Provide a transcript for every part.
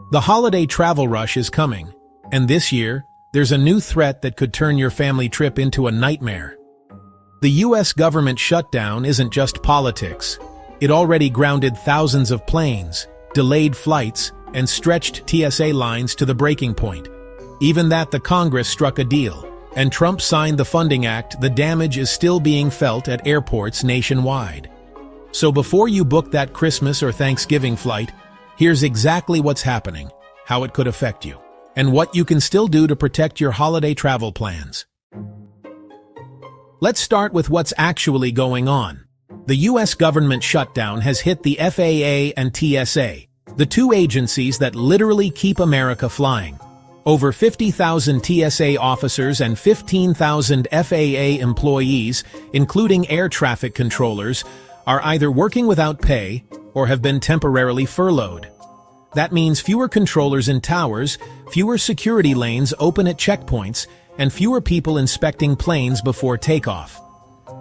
The holiday travel rush is coming, and this year, there's a new threat that could turn your family trip into a nightmare. The US government shutdown isn't just politics. It already grounded thousands of planes, delayed flights, and stretched TSA lines to the breaking point. Even that the Congress struck a deal, and Trump signed the funding act, the damage is still being felt at airports nationwide. So before you book that Christmas or Thanksgiving flight, here's exactly what's happening, how it could affect you, and what you can still do to protect your holiday travel plans. Let's start with what's actually going on. The US government shutdown has hit the FAA and TSA, the two agencies that literally keep America flying. Over 50,000 TSA officers and 15,000 FAA employees, including air traffic controllers, are either working without pay or have been temporarily furloughed. That means fewer controllers in towers, fewer security lanes open at checkpoints, and fewer people inspecting planes before takeoff.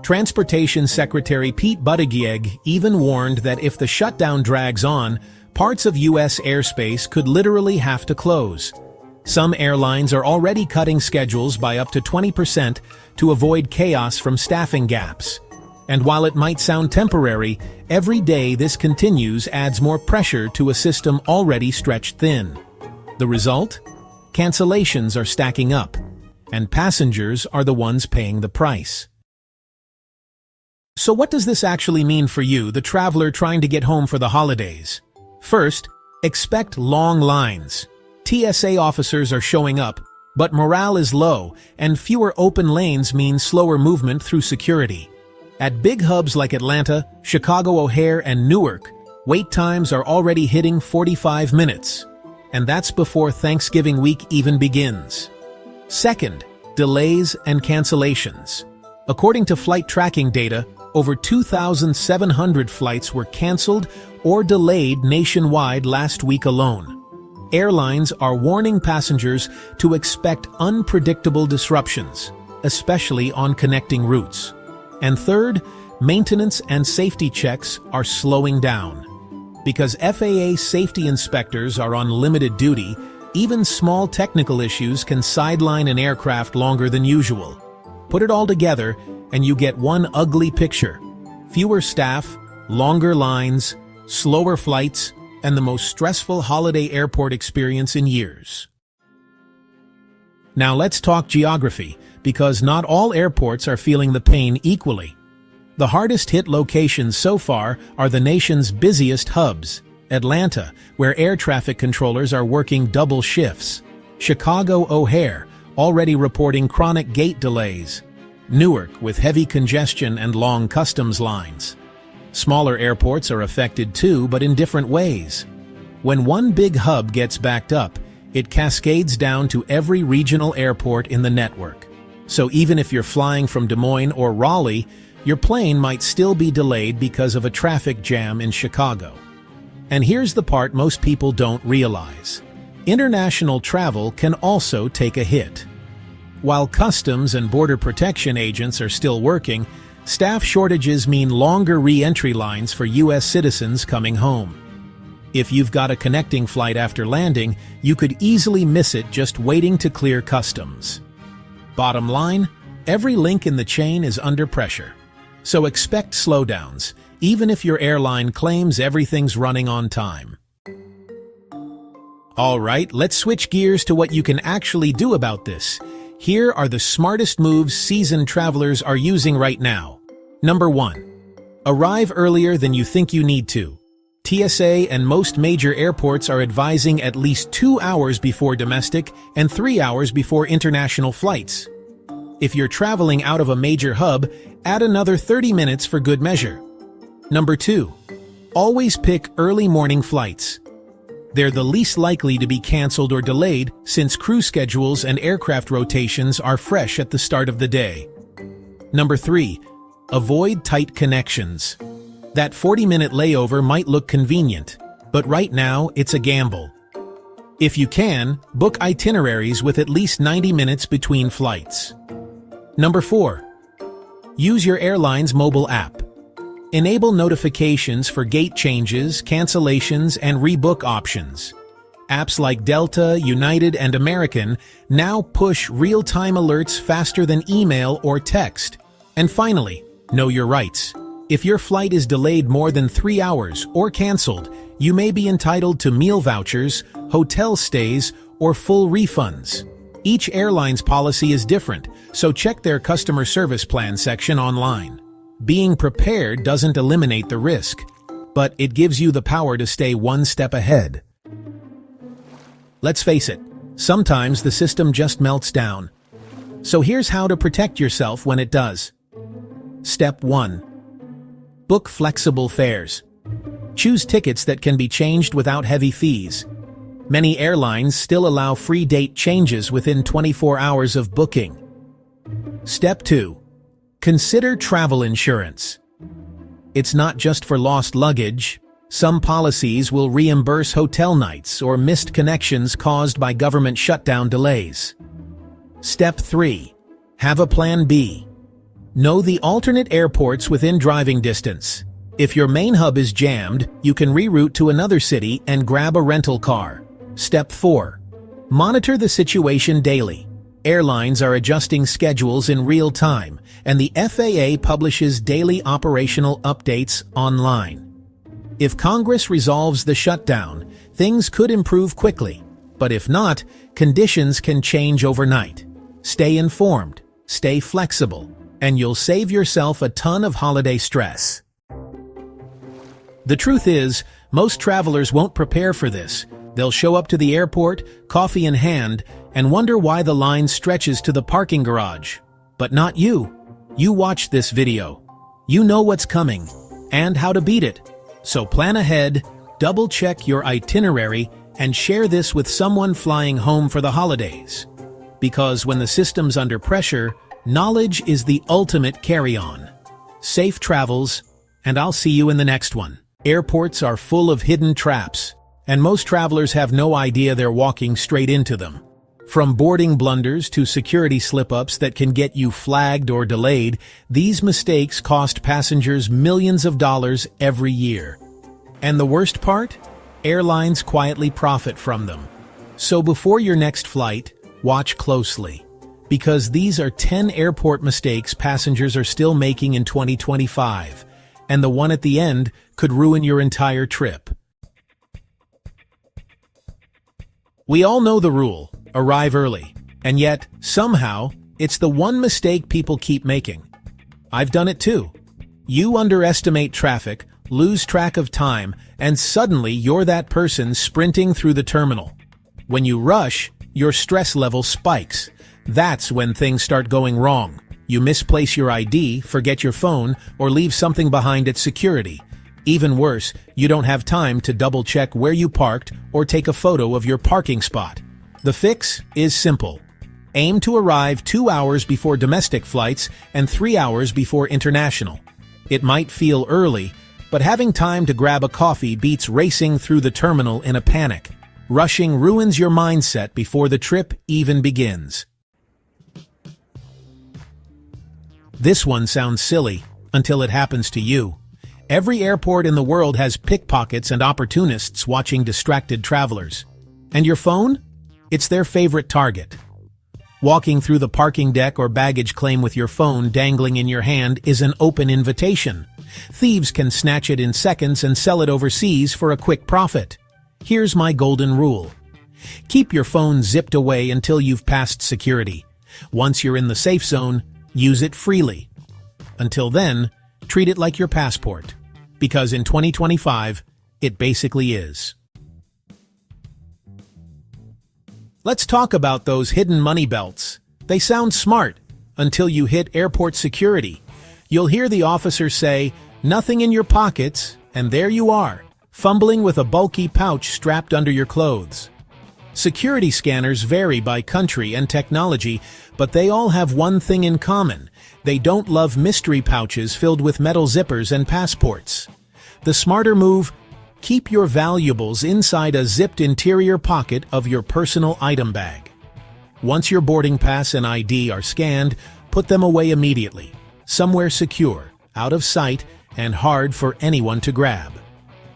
Transportation Secretary Pete Buttigieg even warned that if the shutdown drags on, parts of U.S. airspace could literally have to close. Some airlines are already cutting schedules by up to 20% to avoid chaos from staffing gaps. And while it might sound temporary, every day this continues adds more pressure to a system already stretched thin. The result? Cancellations are stacking up, and passengers are the ones paying the price. So what does this actually mean for you, the traveler trying to get home for the holidays? First, expect long lines. TSA officers are showing up, but morale is low, and fewer open lanes mean slower movement through security. At big hubs like Atlanta, Chicago O'Hare, and Newark, wait times are already hitting 45 minutes. And that's before Thanksgiving week even begins. Second, delays and cancellations. According to flight tracking data, over 2,700 flights were canceled or delayed nationwide last week alone. Airlines are warning passengers to expect unpredictable disruptions, especially on connecting routes. And third, maintenance and safety checks are slowing down. Because FAA safety inspectors are on limited duty, even small technical issues can sideline an aircraft longer than usual. Put it all together, and you get one ugly picture. Fewer staff, longer lines, slower flights, and the most stressful holiday airport experience in years. Now let's talk geography, because not all airports are feeling the pain equally. The hardest-hit locations so far are the nation's busiest hubs: Atlanta, where air traffic controllers are working double shifts; Chicago O'Hare, already reporting chronic gate delays; Newark, with heavy congestion and long customs lines. Smaller airports are affected too, but in different ways. When one big hub gets backed up, it cascades down to every regional airport in the network. So even if you're flying from Des Moines or Raleigh, your plane might still be delayed because of a traffic jam in Chicago. And here's the part most people don't realize. International travel can also take a hit. While customs and border protection agents are still working, staff shortages mean longer re-entry lines for U.S. citizens coming home. If you've got a connecting flight after landing, you could easily miss it just waiting to clear customs. Bottom line, every link in the chain is under pressure. So expect slowdowns, even if your airline claims everything's running on time. All right, let's switch gears to what you can actually do about this. Here are the smartest moves seasoned travelers are using right now. Number 1. Arrive earlier than you think you need to. TSA and most major airports are advising at least 2 hours before domestic and 3 hours before international flights. If you're traveling out of a major hub, add another 30 minutes for good measure. Number 2. Always pick early morning flights. They're the least likely to be canceled or delayed since crew schedules and aircraft rotations are fresh at the start of the day. Number 3. Avoid tight connections. That 40-minute layover might look convenient, but right now it's a gamble. If you can, book itineraries with at least 90 minutes between flights. Number 4. Use your airline's mobile app. Enable notifications for gate changes, cancellations, and rebook options. Apps like Delta, United, and American now push real-time alerts faster than email or text. And finally, know your rights. If your flight is delayed more than 3 hours or canceled, you may be entitled to meal vouchers, hotel stays, or full refunds. Each airline's policy is different, so check their customer service plan section online. Being prepared doesn't eliminate the risk, but it gives you the power to stay one step ahead. Let's face it, sometimes the system just melts down. So here's how to protect yourself when it does. Step 1. Book flexible fares. Choose tickets that can be changed without heavy fees. Many airlines still allow free date changes within 24 hours of booking. Step 2. Consider travel insurance. It's not just for lost luggage. Some policies will reimburse hotel nights or missed connections caused by government shutdown delays. Step 3. Have a plan B. Know the alternate airports within driving distance. If your main hub is jammed, you can reroute to another city and grab a rental car. Step 4. Monitor the situation daily. Airlines are adjusting schedules in real time, and the FAA publishes daily operational updates online. If Congress resolves the shutdown, things could improve quickly, but if not, conditions can change overnight. Stay informed, stay flexible, and you'll save yourself a ton of holiday stress. The truth is, most travelers won't prepare for this. They'll show up to the airport, coffee in hand, and wonder why the line stretches to the parking garage. But not you. You watched this video. You know what's coming, and how to beat it. So plan ahead, double-check your itinerary, and share this with someone flying home for the holidays. Because when the system's under pressure, knowledge is the ultimate carry-on. Safe travels, and I'll see you in the next one. Airports are full of hidden traps, and most travelers have no idea they're walking straight into them. From boarding blunders to security slip-ups that can get you flagged or delayed, these mistakes cost passengers millions of dollars every year. And the worst part? Airlines quietly profit from them. So before your next flight, watch closely. Because these are 10 airport mistakes passengers are still making in 2025, and the one at the end could ruin your entire trip. We all know the rule. Arrive early. And yet, somehow, it's the one mistake people keep making. I've done it too. You underestimate traffic, lose track of time, and suddenly you're that person sprinting through the terminal. When you rush, your stress level spikes. That's when things start going wrong. You misplace your ID, forget your phone, or leave something behind at security. Even worse, you don't have time to double-check where you parked or take a photo of your parking spot. The fix is simple. Aim to arrive 2 hours before domestic flights and 3 hours before international. It might feel early, but having time to grab a coffee beats racing through the terminal in a panic. Rushing ruins your mindset before the trip even begins. This one sounds silly until it happens to you. Every airport in the world has pickpockets and opportunists watching distracted travelers. And your phone? It's their favorite target. Walking through the parking deck or baggage claim with your phone dangling in your hand is an open invitation. Thieves can snatch it in seconds and sell it overseas for a quick profit. Here's my golden rule. Keep your phone zipped away until you've passed security. Once you're in the safe zone, use it freely. Until then, treat it like your passport. Because in 2025, it basically is. Let's talk about those hidden money belts. They sound smart until you hit airport security. You'll hear the officer say, "Nothing in your pockets," and there you are, fumbling with a bulky pouch strapped under your clothes. Security scanners vary by country and technology, but they all have one thing in common. They don't love mystery pouches filled with metal zippers and passports. The smarter move: keep your valuables inside a zipped interior pocket of your personal item bag. Once your boarding pass and ID are scanned, put them away immediately, somewhere secure, out of sight, and hard for anyone to grab.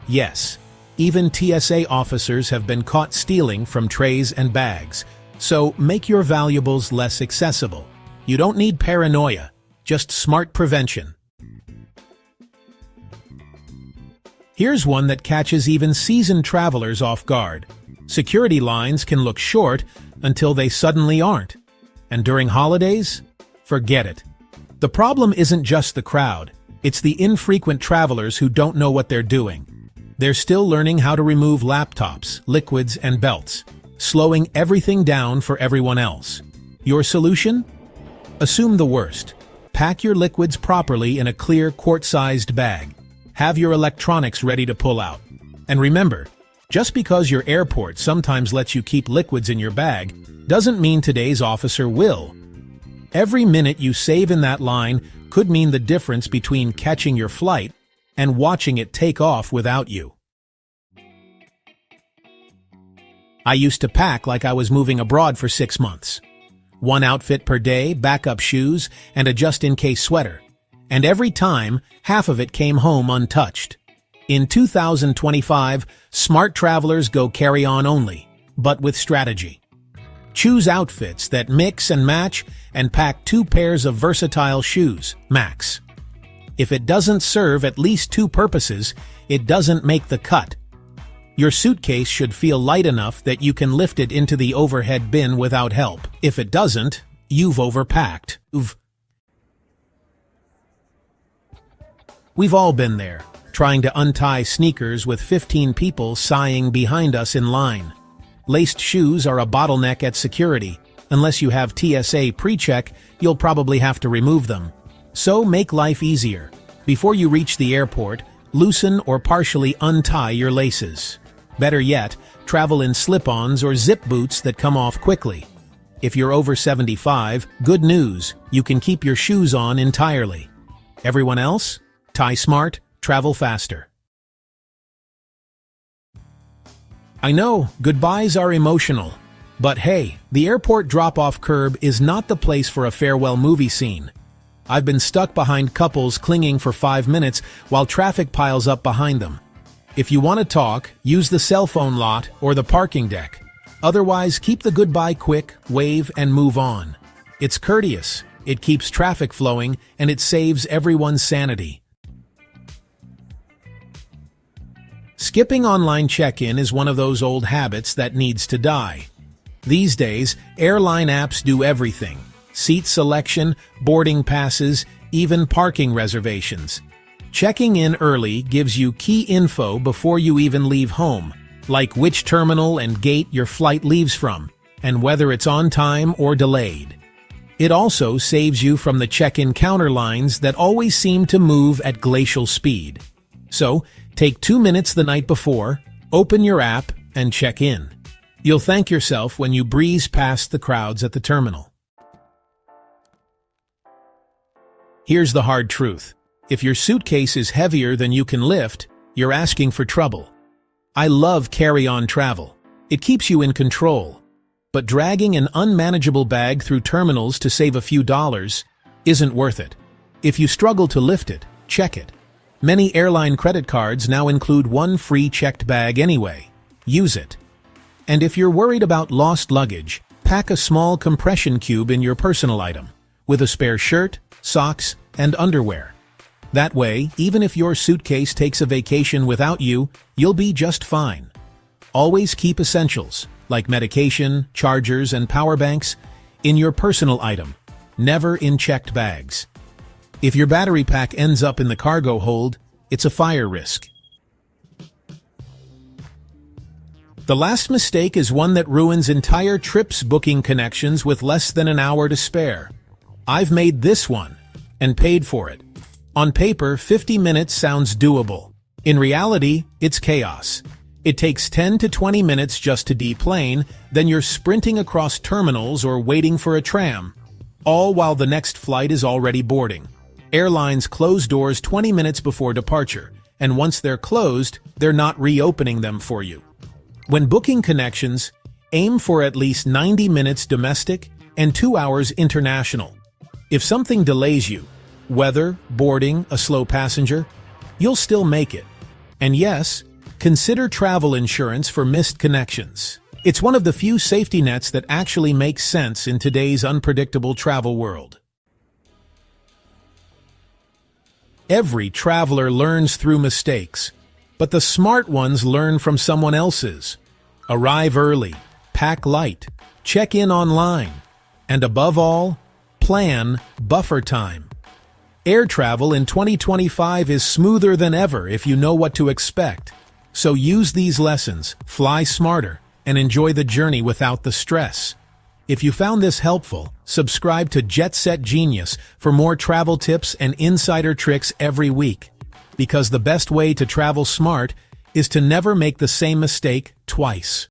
Yes, Even TSA officers have been caught stealing from trays and bags. So make your valuables less accessible. You don't need paranoia, just smart prevention. Here's one that catches even seasoned travelers off guard. Security lines can look short until they suddenly aren't. And during holidays? Forget it. The problem isn't just the crowd, it's the infrequent travelers who don't know what they're doing. They're still learning how to remove laptops, liquids, and belts, slowing everything down for everyone else. Your solution? Assume the worst. Pack your liquids properly in a clear quart-sized bag. Have your electronics ready to pull out. And remember, just because your airport sometimes lets you keep liquids in your bag, doesn't mean today's officer will. Every minute you save in that line could mean the difference between catching your flight and watching it take off without you. I used to pack like I was moving abroad for 6 months. 1 outfit per day, backup shoes, and a just-in-case sweater. And every time, half of it came home untouched. In 2025, smart travelers go carry-on only, but with strategy. Choose outfits that mix and match and pack 2 pairs of versatile shoes, max. If it doesn't serve at least 2 purposes, it doesn't make the cut. Your suitcase should feel light enough that you can lift it into the overhead bin without help. If it doesn't, you've overpacked. We've all been there, trying to untie sneakers with 15 people sighing behind us in line. Laced shoes are a bottleneck at security. Unless you have TSA pre-check, you'll probably have to remove them. So make life easier. Before you reach the airport, loosen or partially untie your laces. Better yet, travel in slip-ons or zip boots that come off quickly. If you're over 75, good news, you can keep your shoes on entirely. Everyone else? Tie smart, travel faster. I know, goodbyes are emotional. But hey, the airport drop-off curb is not the place for a farewell movie scene. I've been stuck behind couples clinging for 5 minutes while traffic piles up behind them. If you want to talk, use the cell phone lot or the parking deck. Otherwise, keep the goodbye quick, wave, and move on. It's courteous, it keeps traffic flowing, and it saves everyone's sanity. Skipping online check-in is one of those old habits that needs to die. These days, airline apps do everything. Seat selection, boarding passes, even parking reservations. Checking in early gives you key info before you even leave home, like which terminal and gate your flight leaves from, and whether it's on time or delayed. It also saves you from the check-in counter lines that always seem to move at glacial speed. So, take 2 minutes the night before, open your app, and check in. You'll thank yourself when you breeze past the crowds at the terminal. Here's the hard truth. If your suitcase is heavier than you can lift, you're asking for trouble. I love carry-on travel. It keeps you in control. But dragging an unmanageable bag through terminals to save a few dollars isn't worth it. If you struggle to lift it, check it. Many airline credit cards now include 1 free checked bag anyway. Use it. And if you're worried about lost luggage, pack a small compression cube in your personal item, with a spare shirt, socks, and underwear. That way, even if your suitcase takes a vacation without you, you'll be just fine. Always keep essentials, like medication, chargers, and power banks, in your personal item, never in checked bags. If your battery pack ends up in the cargo hold, it's a fire risk. The last mistake is one that ruins entire trips booking connections with less than an hour to spare. I've made this one, and paid for it. On paper, 50 minutes sounds doable. In reality, it's chaos. It takes 10 to 20 minutes just to deplane, then you're sprinting across terminals or waiting for a tram, all while the next flight is already boarding. Airlines close doors 20 minutes before departure, and once they're closed, they're not reopening them for you. When booking connections, aim for at least 90 minutes domestic and 2 hours international. If something delays you, weather, boarding, a slow passenger, you'll still make it. And yes, Consider travel insurance for missed connections. It's one of the few safety nets that actually makes sense in today's unpredictable travel world. Every traveler learns through mistakes, but the smart ones learn from someone else's. Arrive early, pack light, check in online, and above all, plan buffer time. Air travel in 2025 is smoother than ever if you know what to expect. So use these lessons, fly smarter, and enjoy the journey without the stress. If you found this helpful, subscribe to Jet Set Genius for more travel tips and insider tricks every week. Because the best way to travel smart is to never make the same mistake twice.